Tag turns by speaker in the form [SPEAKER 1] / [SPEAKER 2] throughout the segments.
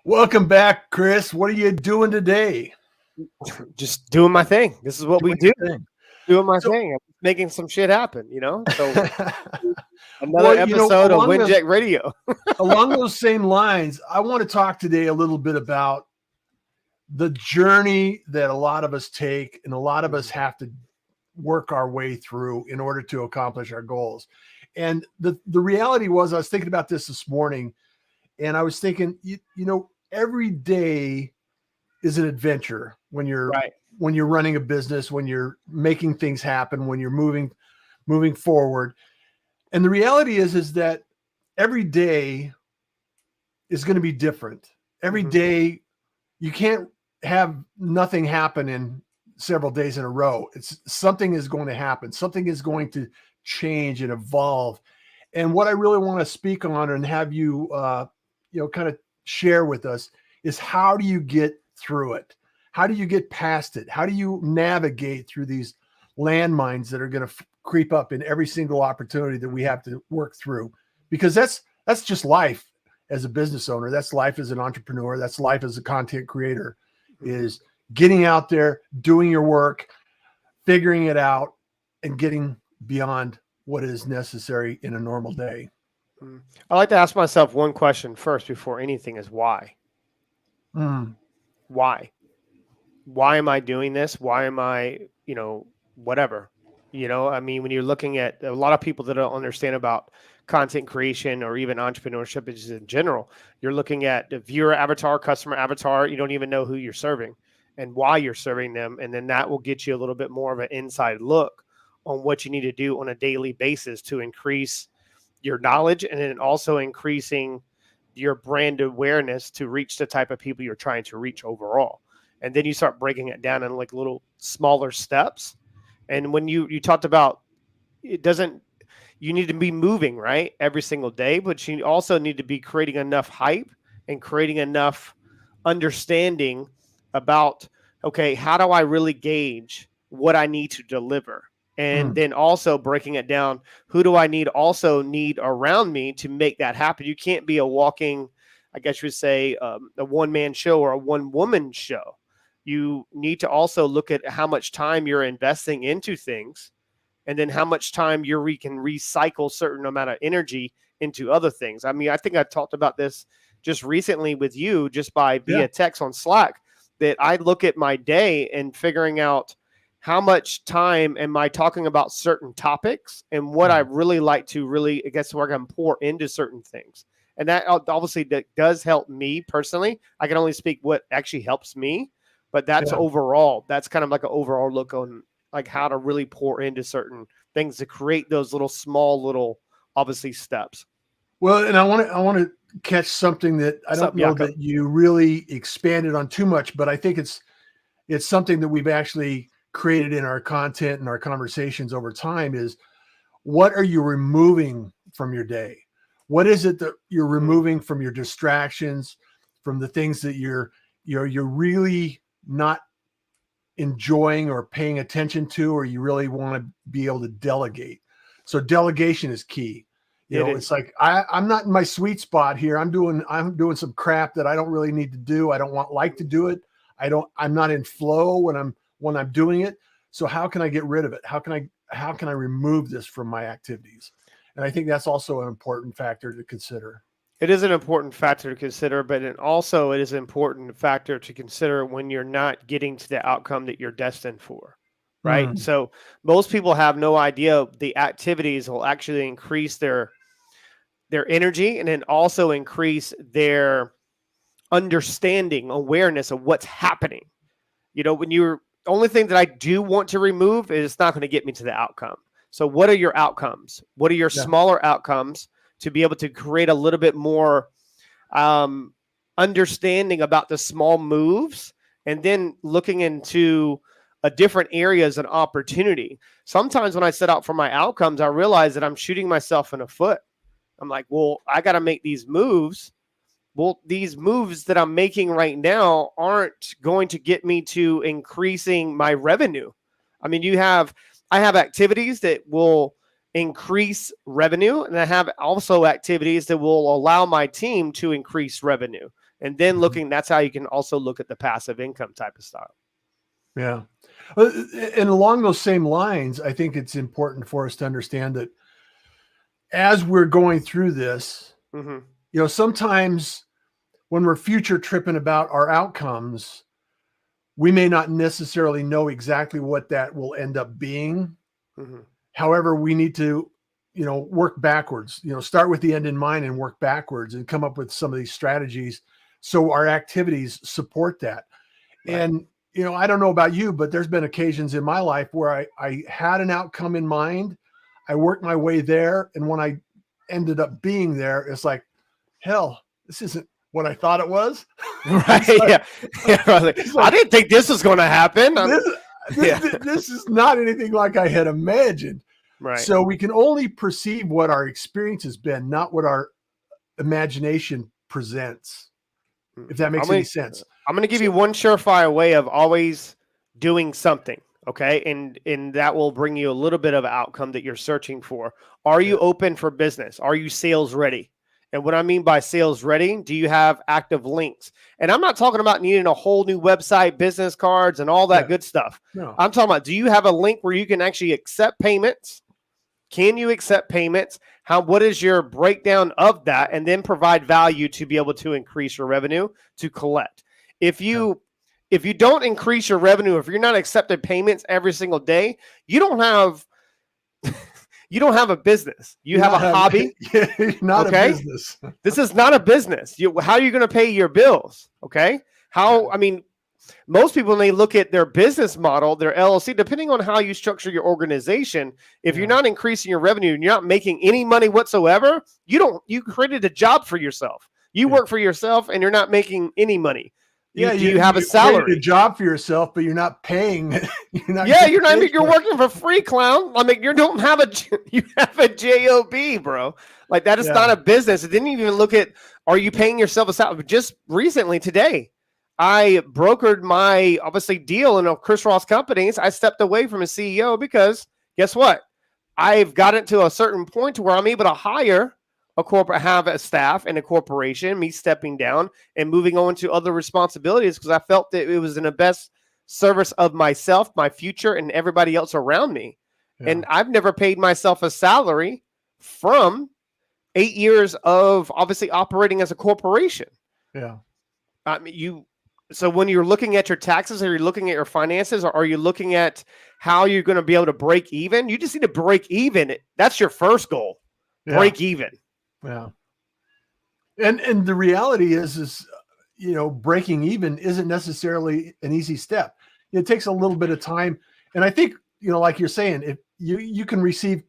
[SPEAKER 1] Welcome back, Chris. What are you doing today?
[SPEAKER 2] Just doing my thing. This is what we do.
[SPEAKER 1] Thing.
[SPEAKER 2] Doing my
[SPEAKER 1] So,
[SPEAKER 2] thing. I'm making some shit happen, So another
[SPEAKER 1] well,
[SPEAKER 2] episode of WINJECT Radio.
[SPEAKER 1] Along those same lines, I want to talk today a little bit about the journey that a lot of us take and a lot of us have to work our way through in order to accomplish our goals. And the reality was, I was thinking about this morning, and I was thinking, every day is an adventure when you're running a business, when you're making things happen, when you're moving forward. And the reality is that every day is going to be different. Every day, you can't have nothing happen in several days in a row. It's something is going to happen. Something is going to change and evolve. And what I really want to speak on and have you, kind of share with us is, how do you get through it? How do you get past it? How do you navigate through these landmines that are going to creep up in every single opportunity that we have to work through? Because that's just life as a business owner. That's life as an entrepreneur. That's life as a content creator, is getting out there, doing your work, figuring it out, and getting beyond what is necessary in a normal day.
[SPEAKER 2] I like to ask myself one question first before anything: is why? Why? Why am I doing this? Why am I, whatever? I mean, when you're looking at a lot of people that don't understand about content creation or even entrepreneurship just in general, you're looking at the viewer avatar, customer avatar. You don't even know who you're serving and why you're serving them. And then that will get you a little bit more of an inside look on what you need to do on a daily basis to increase your knowledge, and then also increasing your brand awareness to reach the type of people you're trying to reach overall. And then you start breaking it down in like little smaller steps. And when you talked about, you need to be moving, right, every single day, but you also need to be creating enough hype and creating enough understanding about, okay, how do I really gauge what I need to deliver? And then also breaking it down, who do I need around me to make that happen? You can't be a walking, I guess you would say, a one-man show or a one-woman show. You need to also look at how much time you're investing into things, and then how much time you can recycle certain amount of energy into other things. I mean, I think I talked about this just recently with you, just via text on Slack, that I look at my day and figuring out how much time am I talking about certain topics and what I really like to I guess where I can pour into certain things. And that obviously that does help me personally. I can only speak what actually helps me, but that's overall, that's kind of like an overall look on like how to really pour into certain things to create those little obviously steps.
[SPEAKER 1] Well, and I want to catch something that I don't know that you really expanded on too much, but I think it's something that we've actually created in our content and our conversations over time. Is, what are you removing from your day? What is it that you're removing from your distractions, from the things that you're really not enjoying or paying attention to, or you really want to be able to delegate? So delegation is key. It's like, I'm not in my sweet spot here. I'm doing some crap that I don't really need to do. I don't like to do it. I'm not in flow when I'm doing it. So how can I get rid of it? How can I remove this from my activities? And I think that's also an important factor to consider.
[SPEAKER 2] It is an important factor to consider, but it is an important factor to consider when you're not getting to the outcome that you're destined for, right? So most people have no idea the activities will actually increase their energy, and then also increase their understanding, awareness of what's happening. When you're, only thing that I do want to remove is it's not going to get me to the outcome. So what are your outcomes? What are your smaller outcomes to be able to create a little bit more understanding about the small moves, and then looking into different areas and opportunity. Sometimes when I set out for my outcomes, I realize that I'm shooting myself in the foot. I'm like, well, I got to make these moves. Well, these moves that I'm making right now aren't going to get me to increasing my revenue. I mean, I have activities that will increase revenue, and I have also activities that will allow my team to increase revenue. And then that's how you can also look at the passive income type of style.
[SPEAKER 1] Yeah. And along those same lines, I think it's important for us to understand that as we're going through this, sometimes when we're future tripping about our outcomes, we may not necessarily know exactly what that will end up being. However, we need to, work backwards, start with the end in mind and work backwards and come up with some of these strategies so our activities support that. Right. And, I don't know about you, but there's been occasions in my life where I had an outcome in mind. I worked my way there. And when I ended up being there, it's like, hell, this isn't what I thought it was.
[SPEAKER 2] Right. Like, I didn't think this was going to happen.
[SPEAKER 1] This is not anything like I had imagined.
[SPEAKER 2] Right.
[SPEAKER 1] So we can only perceive what our experience has been, not what our imagination presents. If that makes any sense.
[SPEAKER 2] I'm going to give you one surefire way of always doing something. Okay. And that will bring you a little bit of outcome that you're searching for. Are you open for business? Are you sales ready? And what I mean by sales ready, do you have active links? And I'm not talking about needing a whole new website, business cards, and all that good stuff. No. I'm talking about, do you have a link where you can actually accept payments? Can you accept payments? What is your breakdown of that? And then provide value to be able to increase your revenue to collect. If you don't increase your revenue, if you're not accepting payments every single day, you don't have a business. You have a hobby.
[SPEAKER 1] Not a business.
[SPEAKER 2] This is not a business. How are you going to pay your bills? Okay. Most people, when they look at their business model, their LLC, depending on how you structure your organization, if you're not increasing your revenue and you're not making any money whatsoever, you created a job for yourself. You work for yourself and you're not making any money. You have a salary.
[SPEAKER 1] You a job for yourself, but you're not paying.
[SPEAKER 2] You're working for free, clown. You don't have you have a job, bro. Like that is not a business. It didn't even look at, are you paying yourself a salary? Just recently today, I brokered my deal in a Chris Ross companies. I stepped away from a CEO because guess what? I've gotten to a certain point where I'm able to hire have a staff and a corporation, me stepping down and moving on to other responsibilities because I felt that it was in the best service of myself, my future, and everybody else around me. Yeah. And I've never paid myself a salary from 8 years of operating as a corporation.
[SPEAKER 1] Yeah.
[SPEAKER 2] So when you're looking at your taxes, are you looking at your finances, or are you looking at how you're going to be able to break even? You just need to break even. That's your first goal. Yeah. Break even.
[SPEAKER 1] Yeah. And the reality is, breaking even isn't necessarily an easy step. It takes a little bit of time. And I think, like you're saying, if you can receive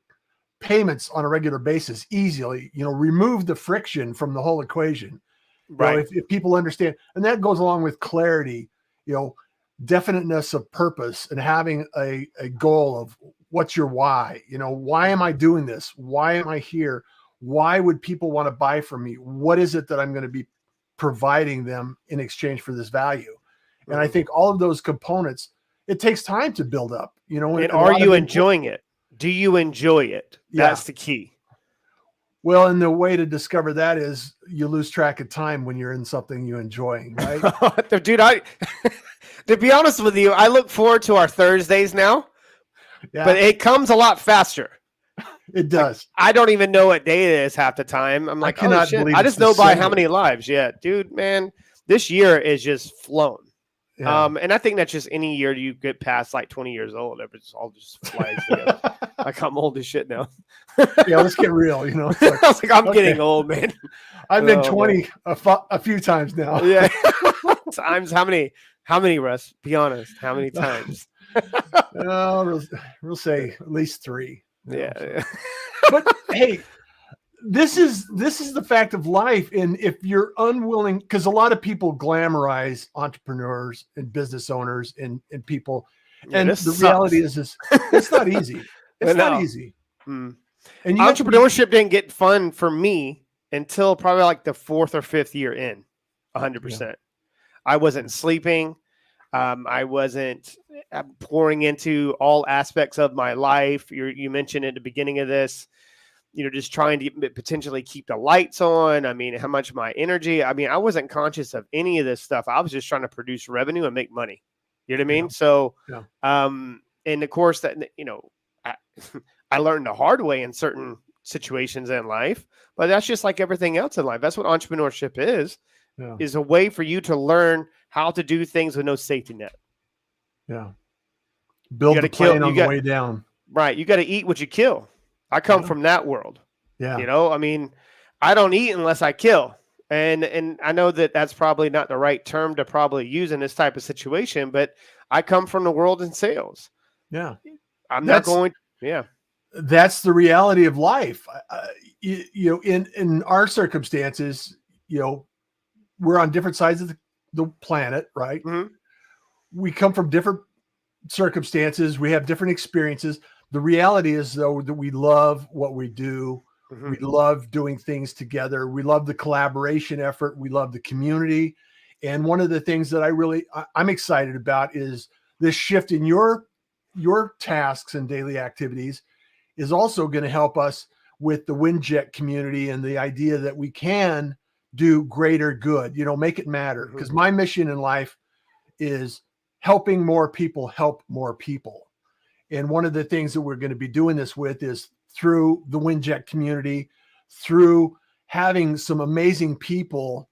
[SPEAKER 1] payments on a regular basis easily, remove the friction from the whole equation. Right. If people understand, and that goes along with clarity, definiteness of purpose and having a goal of what's your why, why am I doing this? Why am I here? Why would people want to buy from me? What is it that I'm going to be providing them in exchange for this value? And I think all of those components, it takes time to build up,
[SPEAKER 2] And are you enjoying it? Do you enjoy it? That's the key.
[SPEAKER 1] Well, and the way to discover that is you lose track of time when you're in something you enjoy, right?
[SPEAKER 2] Dude, to be honest with you, I look forward to our Thursdays now, but it comes a lot faster.
[SPEAKER 1] It does.
[SPEAKER 2] I don't even know what day it is half the time. I'm like,
[SPEAKER 1] I
[SPEAKER 2] just know by how many lives. Yeah, dude, man, this year is just flown. Yeah. And I think that's just any year you get past like 20 years old, it all just flies together. Like I'm old as shit now.
[SPEAKER 1] Yeah, let's get real. It's like,
[SPEAKER 2] I was like, I'm getting old, man.
[SPEAKER 1] I've been 20 a few times now.
[SPEAKER 2] Yeah. Times how many, Russ? Be honest. How many times?
[SPEAKER 1] We'll say at least 3.
[SPEAKER 2] Yeah.
[SPEAKER 1] But hey, this is the fact of life. And if you're unwilling, because a lot of people glamorize entrepreneurs and business owners and people, and the reality is it's not easy. It's not easy.
[SPEAKER 2] And entrepreneurship didn't get fun for me until probably like the 4th or 5th year in. 100%. I wasn't sleeping. I wasn't pouring into all aspects of my life. You mentioned at the beginning of this, just trying to potentially keep the lights on. I mean, how much my energy, I mean, I wasn't conscious of any of this stuff. I was just trying to produce revenue and make money. You know what I mean?
[SPEAKER 1] Yeah.
[SPEAKER 2] So,
[SPEAKER 1] Yeah.
[SPEAKER 2] and of course that, I, I learned the hard way in certain situations in life, but that's just like everything else in life. That's what entrepreneurship is a way for you to learn how to do things with no safety net.
[SPEAKER 1] Yeah. Build the plane on the way down.
[SPEAKER 2] Right. You got to eat what you kill. I come from that world.
[SPEAKER 1] Yeah.
[SPEAKER 2] I mean, I don't eat unless I kill. And I know that that's probably not the right term to probably use in this type of situation, but I come from the world in sales.
[SPEAKER 1] Yeah.
[SPEAKER 2] That's
[SPEAKER 1] the reality of life. In our circumstances, we're on different sides of the planet, right?
[SPEAKER 2] Mm-hmm.
[SPEAKER 1] We come from different circumstances. We have different experiences. The reality is, though, that we love what we do. Mm-hmm. We love doing things together. We love the collaboration effort. We love the community. And one of the things that I'm excited about is this shift in your tasks and daily activities is also going to help us with the WINJECT community and the idea that we can do greater good, make it matter. Because my mission in life is helping more people help more people. And one of the things that we're going to be doing this with is through the WINJECT community, through having some amazing people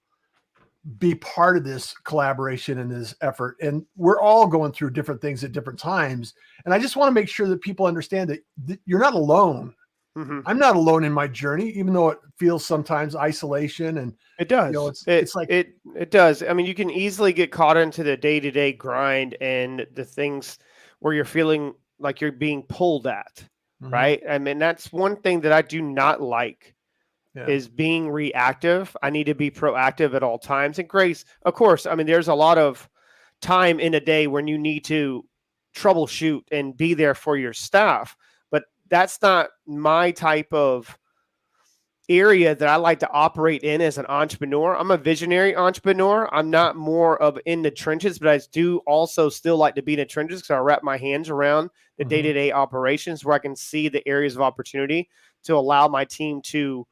[SPEAKER 1] be part of this collaboration and this effort. And we're all going through different things at different times. And I just want to make sure that people understand that you're not alone. Mm-hmm. I'm not alone in my journey, even though it feels sometimes isolation. And
[SPEAKER 2] it does. It does. I mean, you can easily get caught into the day-to-day grind and the things where you're feeling like you're being pulled at, mm-hmm. right? I mean, that's one thing that I do not like is being reactive. I need to be proactive at all times. And Grace, of course, I mean, there's a lot of time in a day when you need to troubleshoot and be there for your staff, but that's not my type of area that I like to operate in as an entrepreneur. I'm a visionary entrepreneur. I'm not more of in the trenches, but I do also still like to be in the trenches because I wrap my hands around the day-to-day operations where I can see the areas of opportunity to allow my team to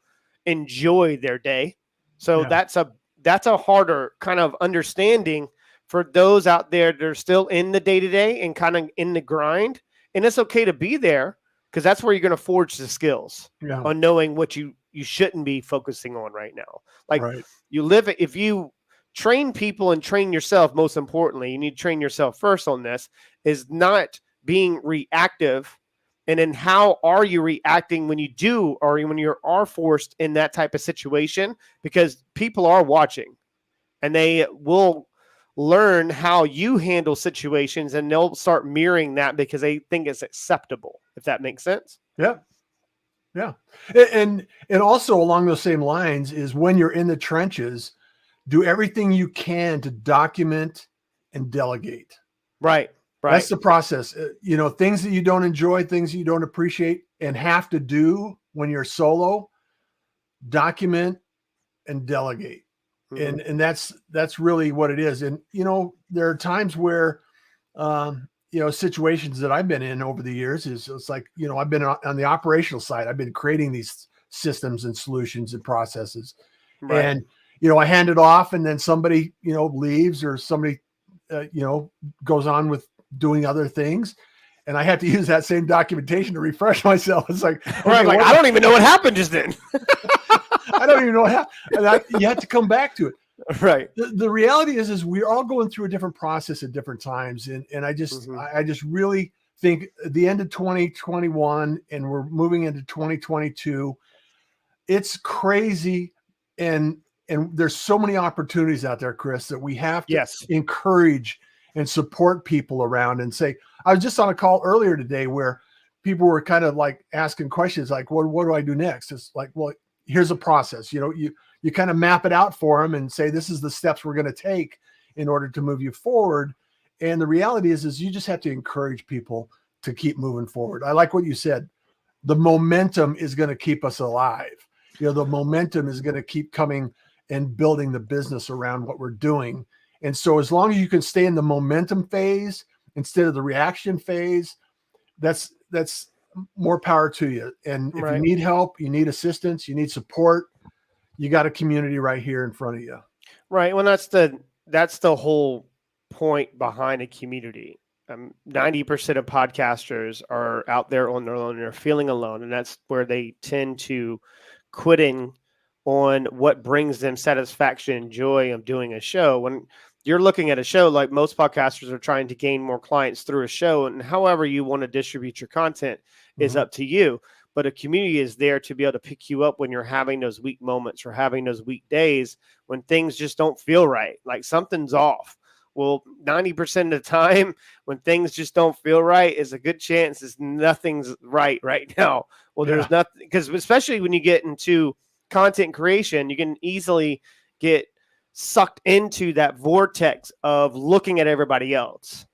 [SPEAKER 2] enjoy their day. So that's a harder kind of understanding for those out there that are still in the day-to-day and kind of in the grind. And it's okay to be there because that's where you're going to forge the skills on knowing what you shouldn't be focusing on right now. Like if you train people and train yourself, most importantly, you need to train yourself first on this, is not being reactive. And then how are you reacting when you do, or when you are forced in that type of situation? Because people are watching and they will learn how you handle situations and they'll start mirroring that because they think it's acceptable, if that makes sense.
[SPEAKER 1] Yeah. Yeah. And also along those same lines is when you're in the trenches, do everything you can to document and delegate.
[SPEAKER 2] Right.
[SPEAKER 1] That's the process. Things that you don't enjoy, things that you don't appreciate and have to do when you're solo, document and delegate. Mm-hmm. And that's really what it is. And, there are times where, situations that I've been in over the years it's like, I've been on the operational side. I've been creating these systems and solutions and processes. Right. And, I hand it off and then somebody, leaves or somebody, goes on with doing other things. And I had to use that same documentation to refresh myself. It's like,
[SPEAKER 2] I don't even know what happened just then.
[SPEAKER 1] I don't even know what happened. You had to come back to it.
[SPEAKER 2] Right.
[SPEAKER 1] The reality is we're all going through a different process at different times. And I just, I just really think at the end of 2021 and we're moving into 2022, it's crazy. And there's so many opportunities out there, Chris, that we have to encourage and support people around and say, I was just on a call earlier today where people were kind of like asking questions like, what do I do next? It's like, well, here's a process. You kind of map it out for them and say, this is the steps we're going to take in order to move you forward. And the reality is you just have to encourage people to keep moving forward. I like what you said. The momentum is going to keep us alive. The momentum is going to keep coming and building the business around what we're doing. And so as long as you can stay in the momentum phase instead of the reaction phase, that's more power to you. And if you need help, you need assistance, you need support, you got a community right here in front of you.
[SPEAKER 2] Right. Well, that's the whole point behind a community. 90% of podcasters are out there on their own and are feeling alone. And that's where they tend to quitting on what brings them satisfaction and joy of doing a show. When you're looking at a show, like most podcasters are trying to gain more clients through a show, and however you want to distribute your content is up to you. But a community is there to be able to pick you up when you're having those weak moments or having those weak days when things just don't feel right, like something's off. Well, 90% of the time when things just don't feel right is a good chance is nothing's right now. Well, there's nothing, because especially when you get into content creation, you can easily get sucked into that vortex of looking at everybody else.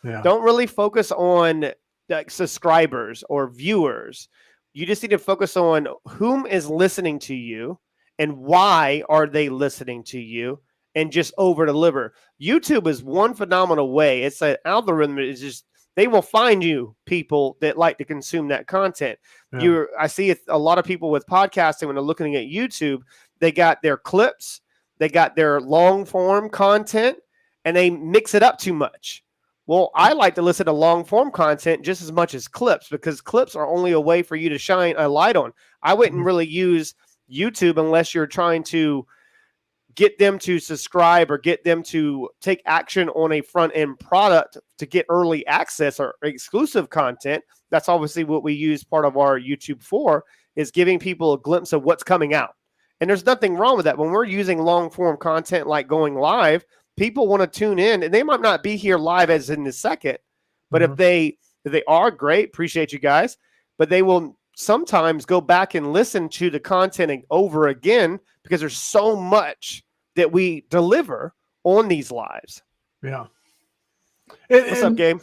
[SPEAKER 2] Don't really focus on like subscribers or viewers. You just need to focus on whom is listening to you and why are they listening to you, and just over deliver. YouTube is one phenomenal way. It's an algorithm. It's just, they will find you people that like to consume that content. I see a lot of people with podcasting, when they're looking at YouTube, they got their clips, they got their long form content, and they mix it up too much. Well, I like to listen to long form content just as much as clips, because clips are only a way for you to shine a light on. I wouldn't really use YouTube unless you're trying to get them to subscribe or get them to take action on a front end product to get early access or exclusive content. That's obviously what we use part of our YouTube for, is giving people a glimpse of what's coming out. And there's nothing wrong with that. When we're using long form content like going live, people want to tune in, and they might not be here live as in the second, but if they are, great, appreciate you guys, but they will sometimes go back and listen to the content over again because there's so much that we deliver on these lives.
[SPEAKER 1] Yeah.
[SPEAKER 2] What's up, Gabe?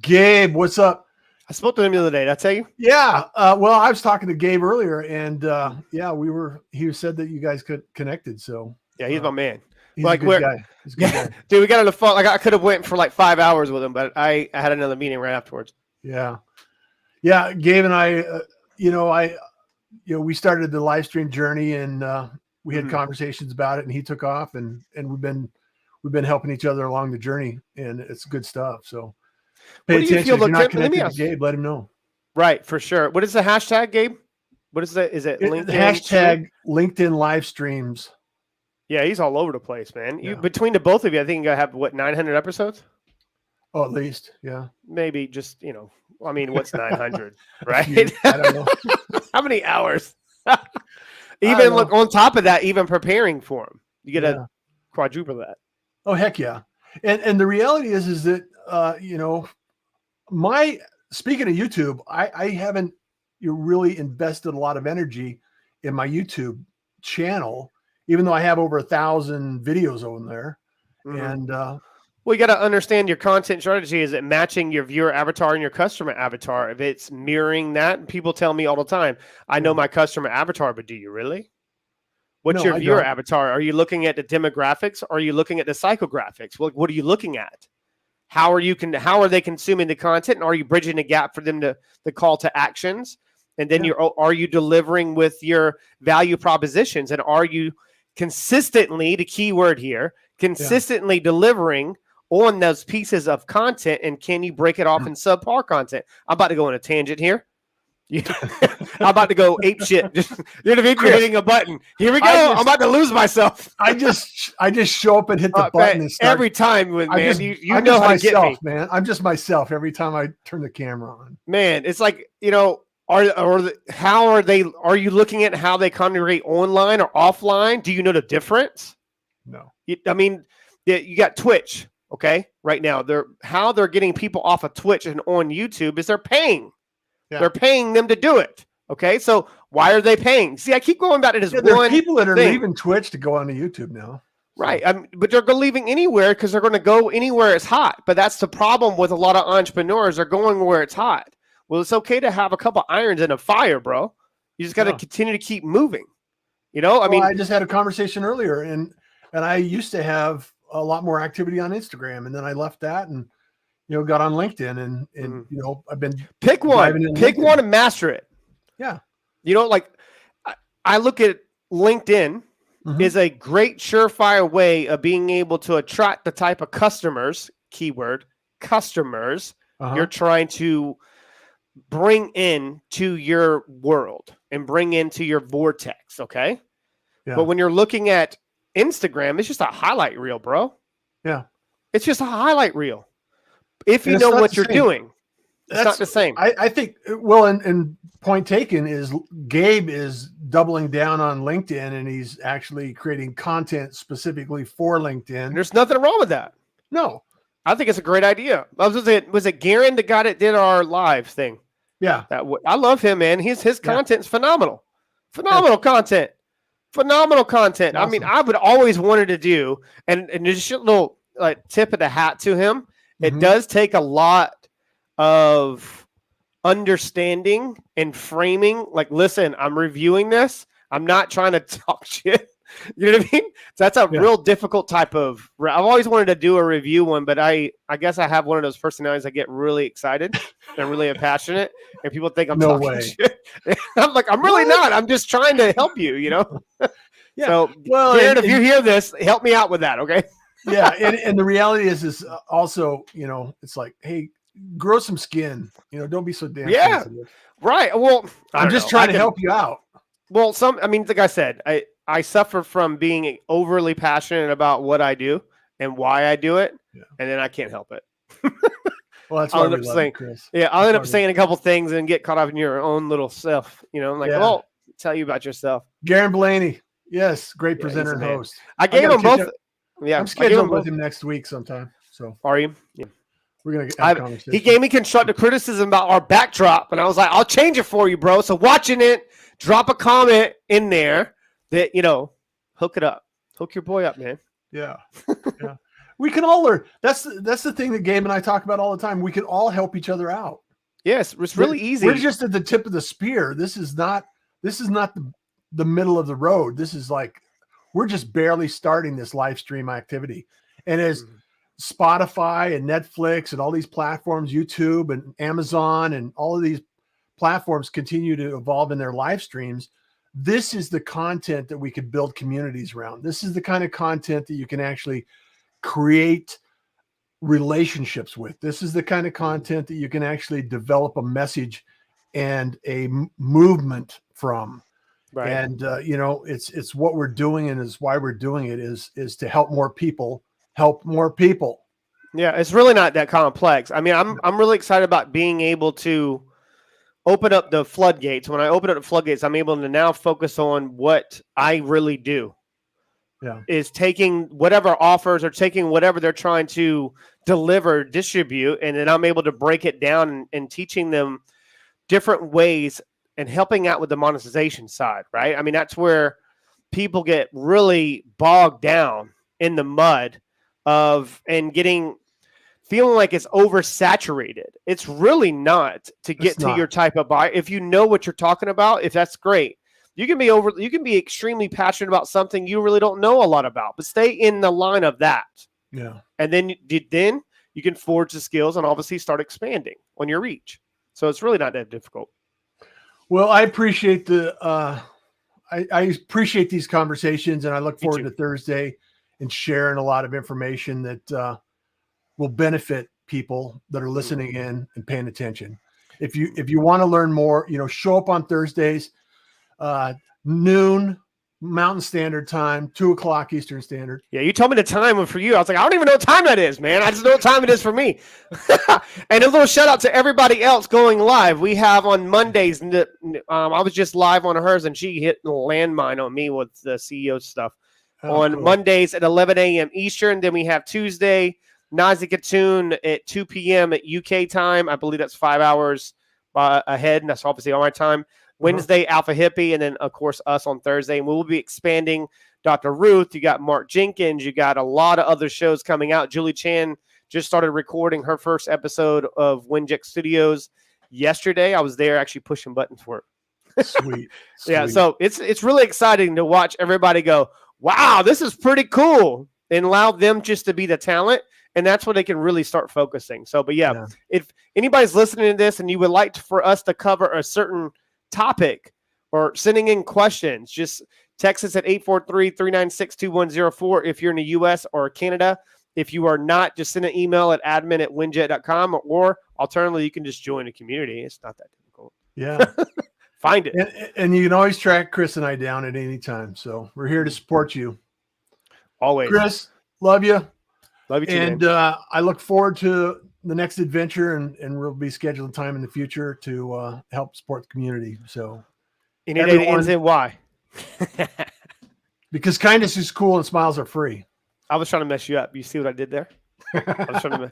[SPEAKER 1] Gabe, what's up?
[SPEAKER 2] I spoke to him the other day. Did I tell you?
[SPEAKER 1] Yeah. Well, I was talking to Gabe earlier, and he said that you guys connected. So
[SPEAKER 2] yeah, he's my man.
[SPEAKER 1] He's a good guy. He's a good guy.
[SPEAKER 2] Dude, we got on the phone. Like, I could have went for like 5 hours with him, but I had another meeting right afterwards.
[SPEAKER 1] Yeah. Yeah. Gabe and I, we started the live stream journey, and we had conversations about it, and he took off, and we've been helping each other along the journey, and it's good stuff. So pay attention. If you're not connected to Gabe, let him know.
[SPEAKER 2] Right, for sure. What is the hashtag, Gabe? What is that? Is it LinkedIn?
[SPEAKER 1] The hashtag LinkedIn live streams.
[SPEAKER 2] Yeah, he's all over the place, man. You between the both of you, I think you have 900 episodes?
[SPEAKER 1] Oh, at least, yeah.
[SPEAKER 2] Maybe just, what's 900, right?
[SPEAKER 1] I don't know.
[SPEAKER 2] How many hours? Even look on top of that, even preparing for him, you get a quadruple that.
[SPEAKER 1] Oh, heck yeah. And the reality is that, speaking of YouTube, I haven't really invested a lot of energy in my YouTube channel, even though I have over 1,000 videos on there. And,
[SPEAKER 2] well, you got to understand your content strategy. Is it matching your viewer avatar and your customer avatar? If it's mirroring that, people tell me all the time, I know my customer avatar, but do you really? What's your viewer avatar? Are you looking at the demographics? Or are you looking at the psychographics? What are you looking at? How are they consuming the content? And are you bridging the gap for them to the call to actions? And then are you delivering with your value propositions? And are you consistently, the key word here, consistently delivering on those pieces of content, and can you break it off in subpar content? I'm about to go on a tangent here. I'm about to go ape shit. You're hitting a button. Here we go. I'm about to lose myself.
[SPEAKER 1] I just show up and hit the button and start.
[SPEAKER 2] Every time, man. You know how to get me,
[SPEAKER 1] man. I'm just myself every time I turn the camera on.
[SPEAKER 2] Man, it's like, are you looking at how they congregate online or offline? Do you know the difference?
[SPEAKER 1] No.
[SPEAKER 2] You got Twitch. Okay, right now how they're getting people off of Twitch and on YouTube is they're paying. Yeah. They're paying them to do it. Okay, so why are they paying? See, I keep going back to this
[SPEAKER 1] there are people that are leaving Twitch to go onto YouTube now. So.
[SPEAKER 2] Right, but they're leaving anywhere because they're going to go anywhere it's hot. But that's the problem with a lot of entrepreneurs. They're going where it's hot. Well, it's okay to have a couple irons in a fire, bro. You just got to continue to keep moving. I
[SPEAKER 1] just had a conversation earlier, and I used to have a lot more activity on Instagram, and then I left that, and got on LinkedIn and I've been
[SPEAKER 2] pick one and master it.
[SPEAKER 1] Yeah.
[SPEAKER 2] Like I look at LinkedIn is a great surefire way of being able to attract the type of customers, keyword customers, you're trying to bring in to your world and bring into your vortex. Okay. Yeah. But when you're looking at Instagram, it's just a highlight reel, bro.
[SPEAKER 1] Yeah.
[SPEAKER 2] It's just a highlight reel. If you know what you're doing, it's not the same.
[SPEAKER 1] I think, well, and point taken is Gabe is doubling down on LinkedIn, and he's actually creating content specifically for LinkedIn.
[SPEAKER 2] And there's nothing wrong with that.
[SPEAKER 1] No.
[SPEAKER 2] I think it's a great idea. Was it Garen, the guy that did our live thing?
[SPEAKER 1] Yeah.
[SPEAKER 2] I love him, man. His content's phenomenal. Phenomenal content. Phenomenal content. Awesome. I mean, I would always wanted to do, and just a little tip of the hat to him. It does take a lot of understanding and framing. Like, listen, I'm reviewing this. I'm not trying to talk shit. You know what I mean? So that's a real difficult type of. I've always wanted to do a review one, but I guess I have one of those personalities that get really excited and really passionate, and people think I'm talking shit. I'm like, I'm really not. I'm just trying to help you. Yeah. So, well, Darren, if you hear this, help me out with that, okay?
[SPEAKER 1] Yeah, and the reality is also, it's like, hey, grow some skin. Don't be so damn sensitive.
[SPEAKER 2] Right. Well,
[SPEAKER 1] I'm just trying to help you out.
[SPEAKER 2] Well, like I said, I suffer from being overly passionate about what I do and why I do it, and then I can't help it.
[SPEAKER 1] Well, that's why we love it, Chris.
[SPEAKER 2] Yeah, I'll end up saying a couple things and get caught up in your own little self. I'm like, well, tell you about yourself.
[SPEAKER 1] Garen Blaney, yes, great presenter and host.
[SPEAKER 2] I gave him both. Yeah,
[SPEAKER 1] I'm scheduled with him next week sometime. So
[SPEAKER 2] are you? Yeah.
[SPEAKER 1] We're gonna have a conversation.
[SPEAKER 2] He gave me constructive criticism about our backdrop, and I was like, I'll change it for you, bro. So watching it, drop a comment in there that hook it up, hook your boy up, man.
[SPEAKER 1] Yeah, yeah. We can all learn. That's the thing that Gabe and I talk about all the time. We can all help each other out.
[SPEAKER 2] Yes, it's really easy.
[SPEAKER 1] We're just at the tip of the spear. This is not the middle of the road. This is like we're just barely starting this live stream activity. And as Spotify and Netflix and all these platforms, YouTube and Amazon and all of these platforms continue to evolve in their live streams, this is the content that we could build communities around. This is the kind of content that you can actually create relationships with. This is the kind of content that you can actually develop a message and a movement from. Right. And it's what we're doing, and is why we're doing it is to help more people.
[SPEAKER 2] Yeah, it's really not that complex. I mean, I'm really excited about being able to open up the floodgates. When I open up the floodgates, I'm able to now focus on what I really do. Yeah. Is taking whatever offers or taking whatever they're trying to deliver, distribute, and then I'm able to break it down and teaching them different ways and helping out with the monetization side, right? I mean, that's where people get really bogged down in the mud and feeling like it's oversaturated. It's really not to get to your type of buyer. If you know what you're talking about, if that's great. You can be extremely passionate about something you really don't know a lot about, but stay in the line of that.
[SPEAKER 1] Yeah. And
[SPEAKER 2] then you can forge the skills and obviously start expanding on your reach. So it's really not that difficult.
[SPEAKER 1] Well, I appreciate I appreciate these conversations, and I look forward to Thursday and sharing a lot of information that will benefit people that are listening in and paying attention. If you want to learn more, show up on Thursdays. Noon Mountain Standard Time, 2:00 Eastern Standard.
[SPEAKER 2] Yeah, you told me the time for you. I was like, I don't even know what time that is, man. I just know what time it is for me. And a little shout out to everybody else going live. We have on Mondays. I was just live on hers, and she hit the landmine on me with the CEO stuff. Cool. Mondays at 11 a.m. Eastern. Then we have Tuesday, Nazi Katoon at 2 p.m. at UK time. I believe that's 5 hours ahead, and that's obviously all my time. Wednesday, Alpha Hippie, and then, of course, us on Thursday. And we will be expanding Dr. Ruth. You got Mark Jenkins. You got a lot of other shows coming out. Julie Chan just started recording her first episode of WINJECT Studios yesterday. I was there actually pushing buttons for it.
[SPEAKER 1] Sweet.
[SPEAKER 2] Yeah, so it's really exciting to watch everybody go, wow, this is pretty cool, and allow them just to be the talent And that's where they can really start focusing. So, but
[SPEAKER 1] Yeah.
[SPEAKER 2] if anybody's listening to this and you would like for us to cover a certain topic or sending in questions, just text us at 843-396-2104 if you're in the US or Canada. If you are not, just send an email at admin@winjet.com, or alternatively, you can just join the community. It's not that difficult.
[SPEAKER 1] Yeah.
[SPEAKER 2] Find it.
[SPEAKER 1] And you can always track Chris and I down at any time. So we're here to support you.
[SPEAKER 2] Always.
[SPEAKER 1] Chris, love you.
[SPEAKER 2] Love you too,
[SPEAKER 1] And I look forward to the next adventure, and we'll be scheduling time in the future to help support the community. So
[SPEAKER 2] any day that ends in Y.
[SPEAKER 1] Because kindness is cool and smiles are free.
[SPEAKER 2] I was trying to mess you up. You see what I did there? I was trying to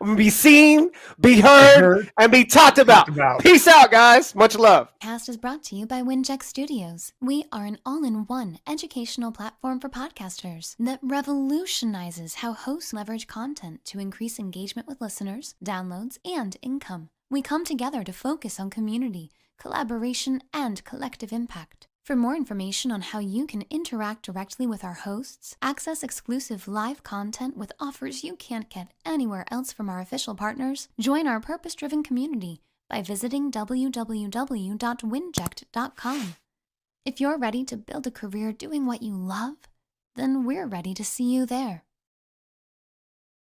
[SPEAKER 2] I'm going to be seen, be heard, and be talked about. Peace out, guys. Much love.
[SPEAKER 3] Cast is brought to you by WINJECT Studios. We are an all-in-one educational platform for podcasters that revolutionizes how hosts leverage content to increase engagement with listeners, downloads, and income. We come together to focus on community, collaboration, and collective impact. For more information on how you can interact directly with our hosts, access exclusive live content with offers you can't get anywhere else from our official partners, join our purpose-driven community by visiting www.winject.com. If you're ready to build a career doing what you love, then we're ready to see you there.